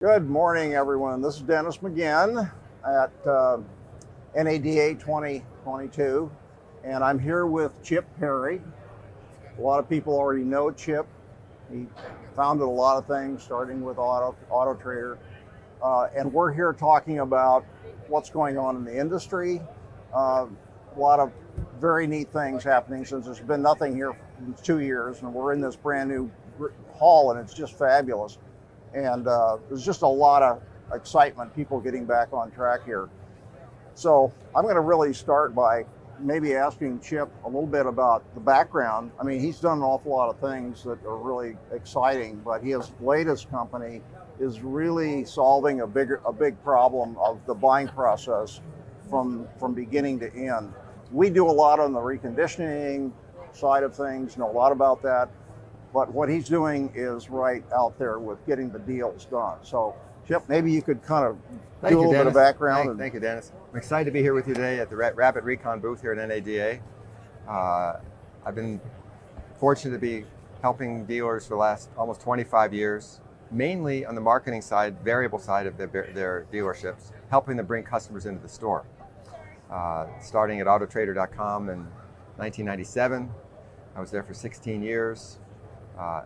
Good morning, everyone. This is Dennis McGinn at NADA 2022, and I'm here with Chip Perry. A lot of people already know Chip. He founded a lot of things, starting with Auto Trader, and we're here talking about what's going on in the industry. A lot of very neat things happening since there's been nothing here in 2 years, and we're in this brand new hall, and it's just fabulous. And there's just a lot of excitement, people getting back on track here. So I'm going to really start by maybe asking Chip a little bit about the background. I mean, he's done an awful lot of things that are really exciting, but his latest company is really solving a big problem of the buying process from beginning to end. We do a lot on the reconditioning side of things, know a lot about that. But what he's doing is right out there with getting the deals done. So, Chip, maybe you could kind of do a little bit of background. Thank you, Dennis. I'm excited to be here with you today at the Rapid Recon booth here at NADA. I've been fortunate to be helping dealers for the last almost 25 years, mainly on the marketing side, variable side of their dealerships, helping them bring customers into the store. Starting at autotrader.com in 1997, I was there for 16 years.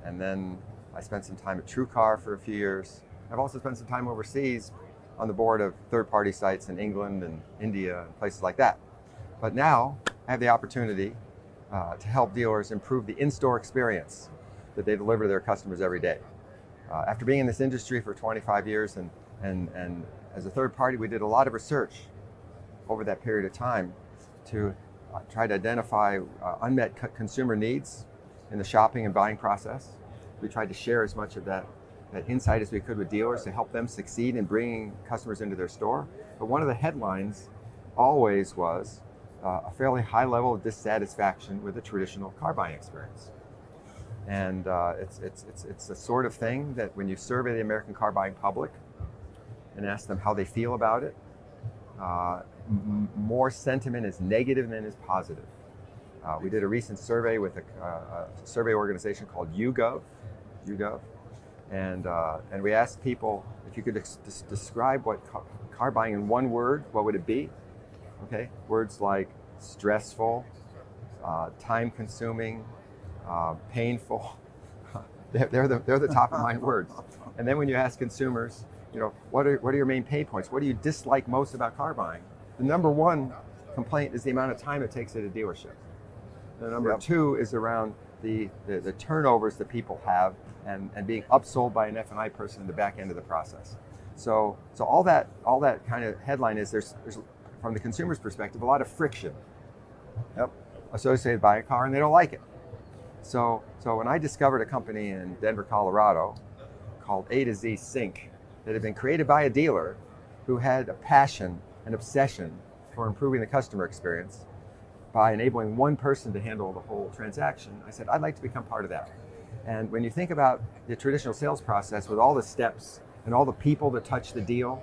And then I spent some time at TrueCar for a few years. I've also spent some time overseas on the board of third-party sites in England and India and places like that. But now I have the opportunity to help dealers improve the in-store experience that they deliver to their customers every day. After being in this industry for 25 years and as a third party, we did a lot of research over that period of time to try to identify unmet consumer needs in the shopping and buying process. We tried to share as much of that insight as we could with dealers to help them succeed in bringing customers into their store. But one of the headlines always was a fairly high level of dissatisfaction with the traditional car buying experience. And it's the sort of thing that when you survey the American car buying public and ask them how they feel about it, more sentiment is negative than is positive. We did a recent survey with a survey organization called YouGov, and we asked people if you could describe what car buying in one word, what would it be? Okay, words like stressful, time-consuming, painful. They're the top of mind words. And then when you ask consumers, what are your main pain points? What do you dislike most about car buying? The number one complaint is the amount of time it takes at a dealership. The number two is around the turnovers that people have and being upsold by an F&I person in the back end of the process. So all that kind of headline is there's from the consumer's perspective a lot of friction associated by a car, and they don't like it. So when I discovered a company in Denver, Colorado called A2Z Sync that had been created by a dealer who had a passion and obsession for improving the customer experience by enabling one person to handle the whole transaction, I said, I'd like to become part of that. And when you think about the traditional sales process with all the steps and all the people that touch the deal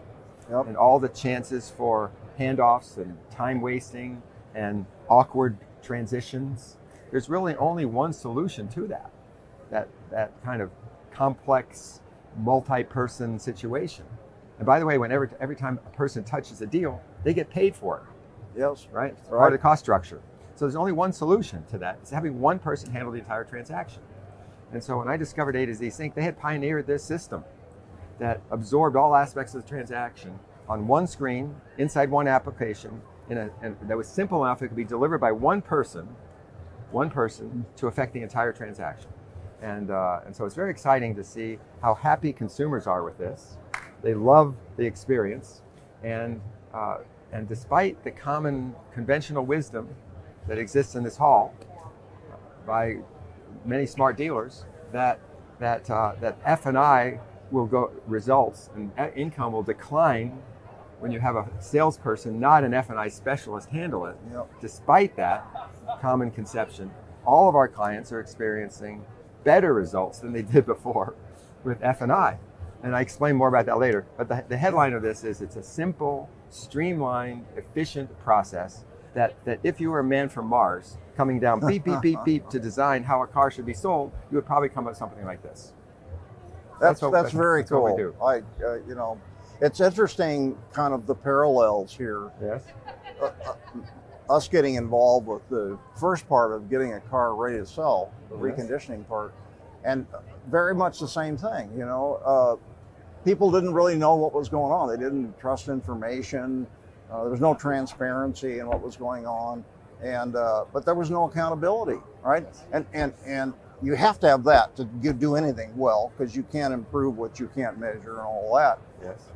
and all the chances for handoffs and time wasting and awkward transitions, there's really only one solution to that kind of complex multi-person situation. And by the way, every time a person touches a deal, they get paid for it. Yes. Right? It's part of the cost structure. So there's only one solution to that. It's having one person handle the entire transaction. And so when I discovered A2Z Sync, they had pioneered this system that absorbed all aspects of the transaction on one screen, inside one application, and that was simple enough it could be delivered by one person to affect the entire transaction. And so it's very exciting to see how happy consumers are with this. They love the experience. And despite the common conventional wisdom that exists in this hall by many smart dealers, that F&I results and income will decline when you have a salesperson, not an F&I specialist, handle it. Despite that common conception, all of our clients are experiencing better results than they did before with F&I. And I explain more about that later. But the headline of this is it's a simple, streamlined, efficient process that if you were a man from Mars coming down beep, beep, beep, beep to design how a car should be sold, you would probably come up with something like this. That's that's very what we cool. do. You know, it's interesting, kind of the parallels here. Yes. Us getting involved with the first part of getting a car ready to sell, the Yes. reconditioning part, and very much the same thing. You know, people didn't really know what was going on. They didn't trust information. There was no transparency in what was going on, and but there was no accountability, right? And you have to have that to do anything well, because you can't improve what you can't measure and all that. Yes.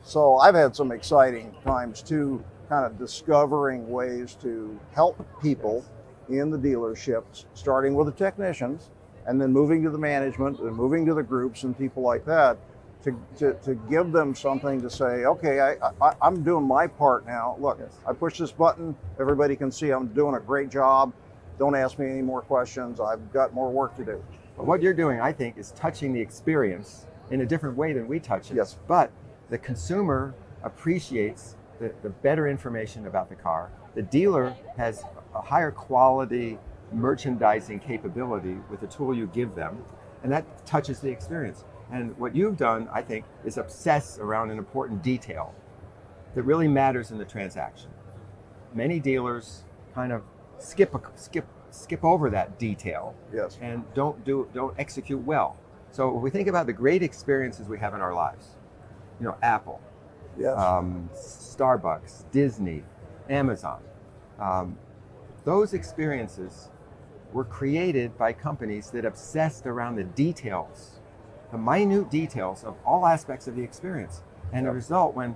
So I've had some exciting times too, kind of discovering ways to help people in the dealerships, starting with the technicians, and then moving to the management, and moving to the groups and people like that, to give them something to say, okay, I'm doing my part now. Look, Yes. I push this button, everybody can see I'm doing a great job. Don't ask me any more questions. I've got more work to do. But what you're doing, I think, is touching the experience in a different way than we touch it. Yes. But the consumer appreciates the better information about the car. The dealer has a higher quality merchandising capability with the tool you give them, and that touches the experience. And what you've done, I think, is obsess around an important detail that really matters in the transaction. Many dealers kind of skip over that detail. Yes. And don't execute well. So if we think about the great experiences we have in our lives, you know, Apple, Yes. Starbucks, Disney, Amazon, those experiences were created by companies that obsessed around the details, the minute details of all aspects of the experience. And the result, when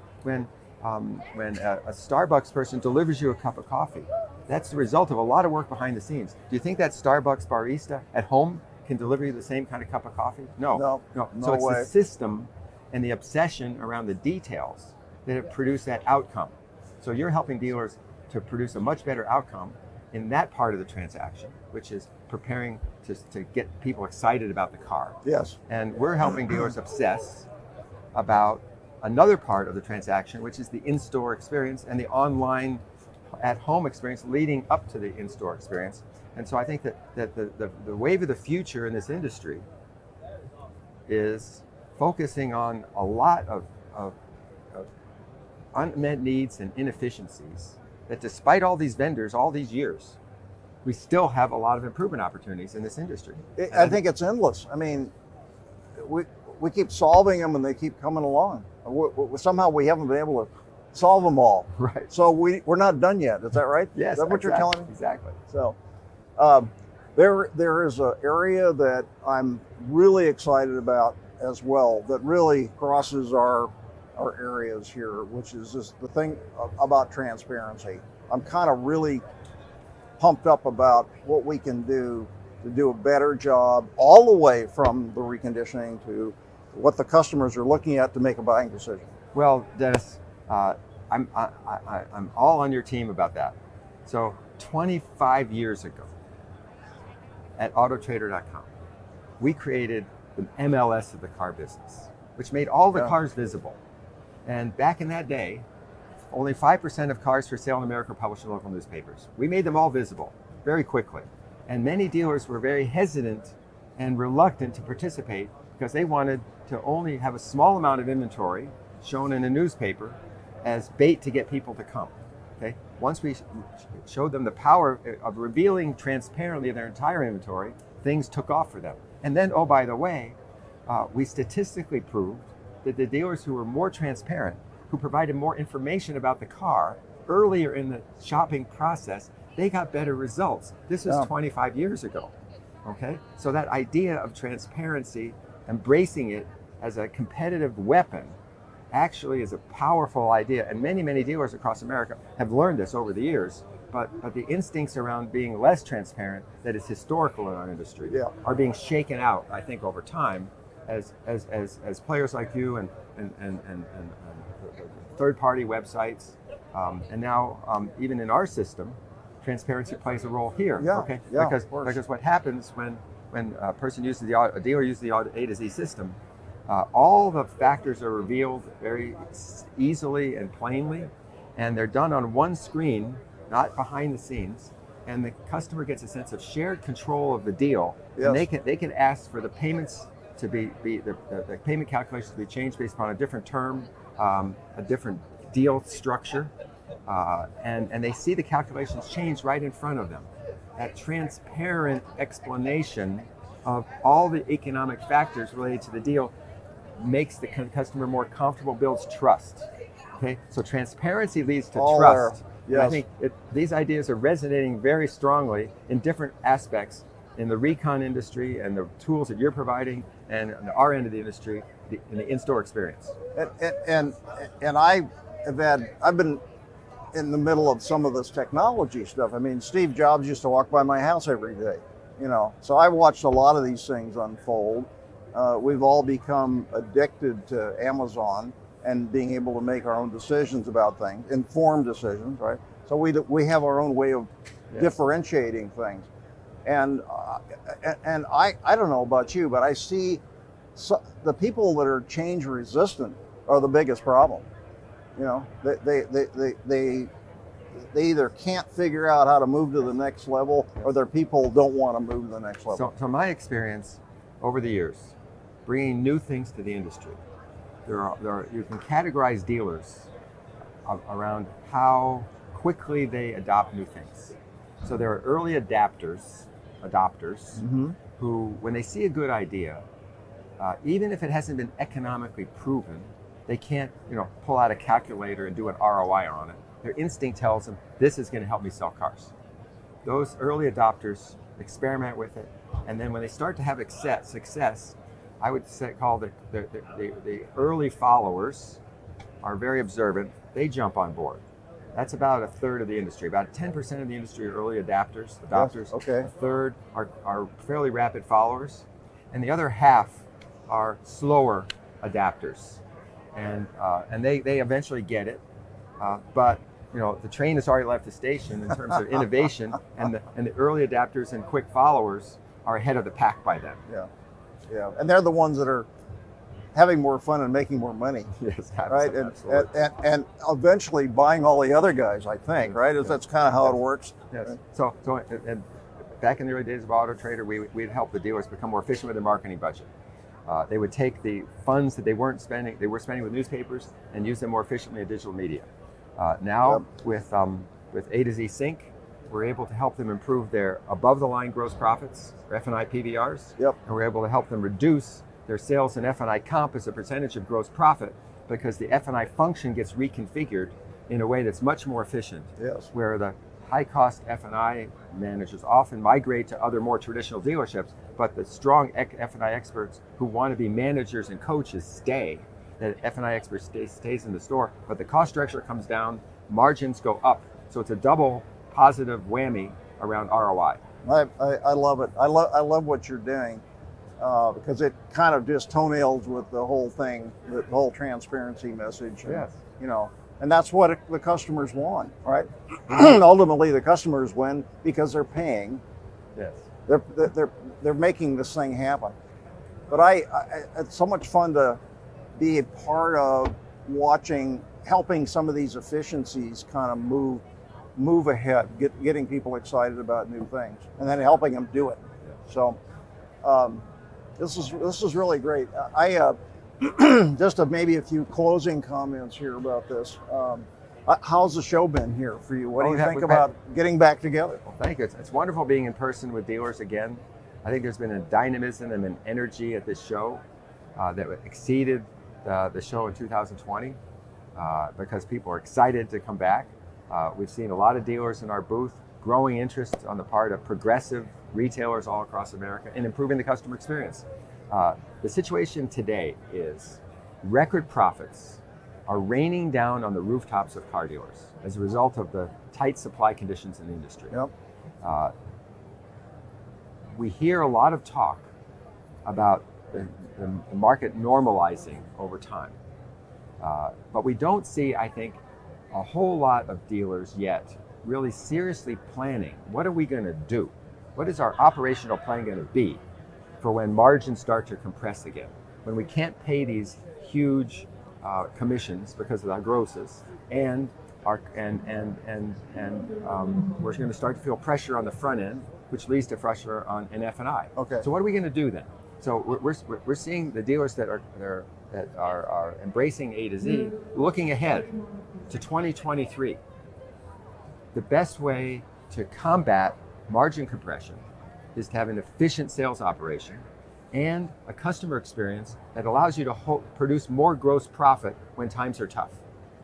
a Starbucks person delivers you a cup of coffee, that's the result of a lot of work behind the scenes. Do you think that Starbucks barista at home can deliver you the same kind of cup of coffee? No. So it's the system and the obsession around the details that have produced that outcome. So you're helping dealers to produce a much better outcome in that part of the transaction, which is preparing to get people excited about the car. Yes. And we're helping dealers obsess about another part of the transaction, which is the in-store experience and the online at-home experience leading up to the in-store experience. And so I think that the wave of the future in this industry is focusing on a lot of unmet needs and inefficiencies that, despite all these vendors, all these years, we still have a lot of improvement opportunities in this industry. I think it's endless. I mean, we keep solving them and they keep coming along. Somehow we haven't been able to solve them all. Right. So we're not done yet. Is that right? Yes. Is that what you're telling me? Exactly. So there is an area that I'm really excited about as well, that really crosses our areas here, which is just the thing about transparency. I'm kind of really pumped up about what we can do to do a better job, all the way from the reconditioning to what the customers are looking at to make a buying decision. Well, Dennis, I'm all on your team about that. So 25 years ago at autotrader.com, we created the MLS of the car business, which made all the cars visible. And back in that day, only 5% of cars for sale in America were published in local newspapers. We made them all visible very quickly. And many dealers were very hesitant and reluctant to participate because they wanted to only have a small amount of inventory shown in a newspaper as bait to get people to come. Okay? Once we showed them the power of revealing transparently their entire inventory, things took off for them. And then, oh, by the way, we statistically proved that the dealers who were more transparent, who provided more information about the car earlier in the shopping process, they got better results. This was 25 years ago, okay? So that idea of transparency, embracing it as a competitive weapon, actually is a powerful idea. And many, many dealers across America have learned this over the years, but the instincts around being less transparent that is historical in our industry are being shaken out, I think, over time as players like you and third-party websites, and now even in our system, transparency plays a role here. Because what happens when a person uses a dealer uses the A2Z system, all the factors are revealed very easily and plainly, and they're done on one screen, not behind the scenes, and the customer gets a sense of shared control of the deal. And they can ask for the payments to be the payment calculations to be changed based upon a different term, a different deal structure, and they see the calculations change right in front of them. That transparent explanation of all the economic factors related to the deal makes the customer more comfortable, builds trust. Okay, so transparency leads to trust. Yes. And I think these ideas are resonating very strongly in different aspects in the recon industry and the tools that you're providing, and on our end of the industry, in the in-store experience. And I've been in the middle of some of this technology stuff. I mean, Steve Jobs used to walk by my house every day, you know. So I've watched a lot of these things unfold. We've all become addicted to Amazon and being able to make our own decisions about things, informed decisions, right? So we have our own way of differentiating things. And I don't know about you, but I see the people that are change resistant are the biggest problem. You know, they either can't figure out how to move to the next level, or their people don't want to move to the next level. So my experience over the years, bringing new things to the industry, you can categorize dealers around how quickly they adopt new things. So there are early adopters, who, when they see a good idea, even if it hasn't been economically proven, they can't, pull out a calculator and do an ROI on it. Their instinct tells them, this is going to help me sell cars. Those early adopters experiment with it, and then when they start to have success, I would call the early followers are very observant. They jump on board. That's about a third of the industry. About 10% of the industry are early adopters. Yes, okay. A third are fairly rapid followers, and the other half are slower adapters. And they eventually get it, but the train has already left the station in terms of innovation, and the early adapters and quick followers are ahead of the pack by then. Yeah, and they're the ones that are having more fun and making more money. Yes, right, absolutely. And eventually buying all the other guys, I think, right? That's kind of how it works. Yes. Right? So back in the early days of Auto Trader, we'd help the dealers become more efficient with their marketing budget. They would take the funds that they were spending with newspapers and use them more efficiently in digital media. Now, with A2Z Sync, we're able to help them improve their above-the-line gross profits, or F&I PVRs, and we're able to help them reduce their sales and F&I comp as a percentage of gross profit, because the F&I function gets reconfigured in a way that's much more efficient, where the high-cost F&I managers often migrate to other more traditional dealerships, but the strong F&I experts who want to be managers and coaches stay. The F&I expert stays in the store, but the cost structure comes down, margins go up, so it's a double positive whammy around ROI. I love it. I love what you're doing, because it kind of just toenails with the whole thing, the whole transparency message. Yes. And that's what the customers want, right? Ultimately, the customers win because they're paying. Yes. They're making this thing happen. But it's so much fun to be a part of helping some of these efficiencies kind of move ahead, getting people excited about new things, and then helping them do it. So this is really great. I just maybe a few closing comments here about this. How's the show been here for you? What do you think about getting back together? Well, thank you. It's wonderful being in person with dealers again. I think there's been a dynamism and an energy at this show that exceeded the show in 2020 because people are excited to come back. We've seen a lot of dealers in our booth, growing interest on the part of progressive retailers all across America in improving the customer experience. The situation today is record profits are raining down on the rooftops of car dealers as a result of the tight supply conditions in the industry. Yep. We hear a lot of talk about the market normalizing over time. But we don't see, I think, a whole lot of dealers yet really seriously planning, what are we going to do? What is our operational plan going to be for when margins start to compress again? When we can't pay these huge commissions because of our grosses, and we're going to start to feel pressure on the front end, which leads to pressure on an F&I. Okay. So what are we going to do then? So we're seeing the dealers that are embracing A to Z, looking ahead to 2023. The best way to combat margin compression is to have an efficient sales operation and a customer experience that allows you to produce more gross profit when times are tough.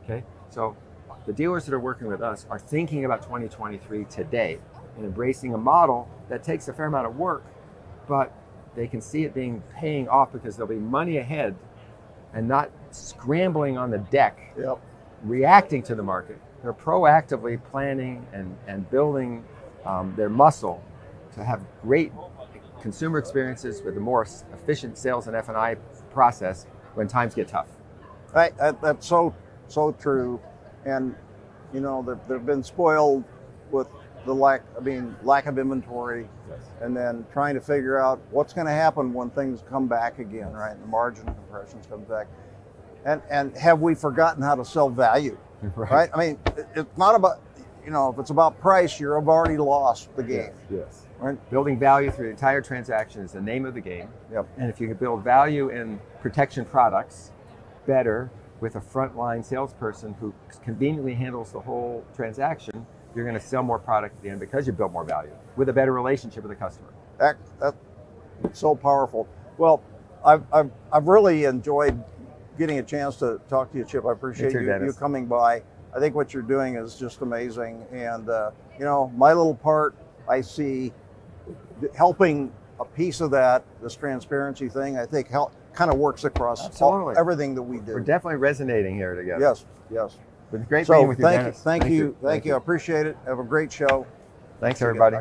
Okay, so the dealers that are working with us are thinking about 2023 today and embracing a model that takes a fair amount of work, but they can see it paying off because there'll be money ahead and not scrambling on the deck, reacting to the market. They're proactively planning and building their muscle to have great consumer experiences with a more efficient sales and F&I process when times get tough. Right, that's so true, and you know they've been spoiled with the lack of inventory, and then trying to figure out what's going to happen when things come back again, right? And the margin compressions come back, and have we forgotten how to sell value, right? I mean, it's not about, you know, if it's about price, you've already lost the game. Yes. Right? Building value through the entire transaction is the name of the game. And if you can build value in protection products better with a frontline salesperson who conveniently handles the whole transaction, you're going to sell more product at the end because you built more value with a better relationship with the customer. That's so powerful. Well, I've really enjoyed getting a chance to talk to you, Chip. I appreciate you coming by. I think what you're doing is just amazing, and you know, my little part, I see helping a piece of that, this transparency thing, I think kind of works across everything that we do. We're definitely resonating here together. Yes. It's great being with you, Dennis. Thank you. I appreciate it. Have a great show. Thanks, everybody.